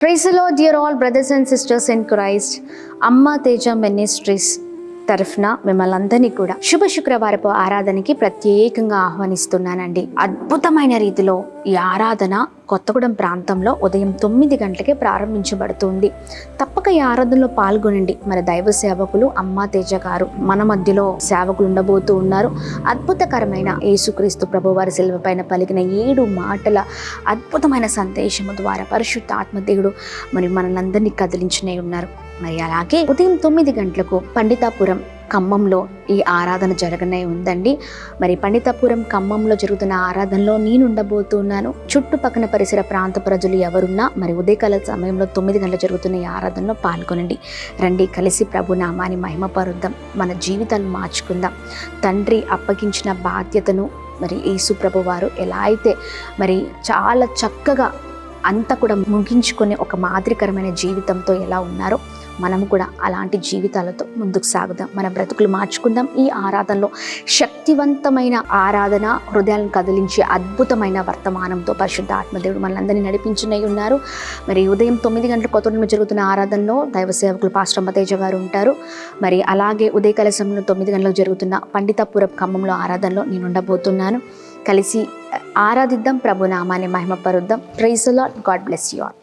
Praise the Lord, dear all brothers and sisters in Christ. అమ్మ Teja ministries తరఫున మిమ్మల్ని అందరినీ కూడా శుభ శుక్రవారపు ఆరాధనకి ప్రత్యేకంగా ఆహ్వానిస్తున్నానండి. అద్భుతమైన రీతిలో ఈ ఆరాధన కొత్తగూడెం ప్రాంతంలో ఉదయం 9 గంటలకే ప్రారంభించబడుతుంది. తప్పక ఈ ఆరాధనలో పాల్గొనండి. మరి దైవ సేవకులు అమ్మ తేజ గారు మన మధ్యలో సేవకులు ఉండబోతూ ఉన్నారు. అద్భుతకరమైన యేసుక్రీస్తు ప్రభు వారి శిలువ పైన పలికిన 7 మాటల అద్భుతమైన సందేశము ద్వారా పరిశుద్ధ ఆత్మదేవుడు మరి మనల్ని కదిలించనే ఉన్నారు. మరి అలాగే ఉదయం 9 గంటలకు పండితాపురం ఖమ్మంలో ఈ ఆరాధన జరగనే ఉందండి. మరి పండితాపురం ఖమ్మంలో జరుగుతున్న ఆరాధనలో నేను ఉండబోతున్నాను. చుట్టుపక్కల పరిసర ప్రాంత ప్రజలు ఎవరున్నా మరి ఉదయకాల సమయంలో 9 గంటలు జరుగుతున్న ఈ ఆరాధనలో పాల్గొనండి. రండి, కలిసి ప్రభు నామాన్ని మహిమపరుద్దాం, మన జీవితాలు మార్చుకుందాం. తండ్రి అప్పగించిన బాధ్యతను మరి యేసు ప్రభు వారు ఎలా అయితే మరి చాలా చక్కగా అంతా కూడా ముగించుకునే ఒక మాదిరికరమైన జీవితంతో ఎలా ఉన్నారో మనము కూడా అలాంటి జీవితాలతో ముందుకు సాగుదాం. మన బ్రతుకులు మార్చుకుందాం. ఈ ఆరాధనలో శక్తివంతమైన ఆరాధన, హృదయాలను కదిలించే అద్భుతమైన వర్తమానంతో పరిశుద్ధ ఆత్మదేవుడు మనల్ని నడిపించునై ఉన్నారు. మరి ఉదయం 9 గంటల కొత్తగూడెంలో జరుగుతున్న ఆరాధనలో దైవ సేవకులు పాస్టర్ అమ్మ తేజ గారు ఉంటారు. మరి అలాగే ఉదయకాల సమయంలో 9 గంటలకు జరుగుతున్న పండితాపురం ఖమ్మంలో ఆరాధనలో నేను ఉండబోతున్నాను. కలిసి ఆరాధిద్దాం, ప్రభు నామాన్ని మహిమపరుద్దాం. Praise the Lord. God bless you all.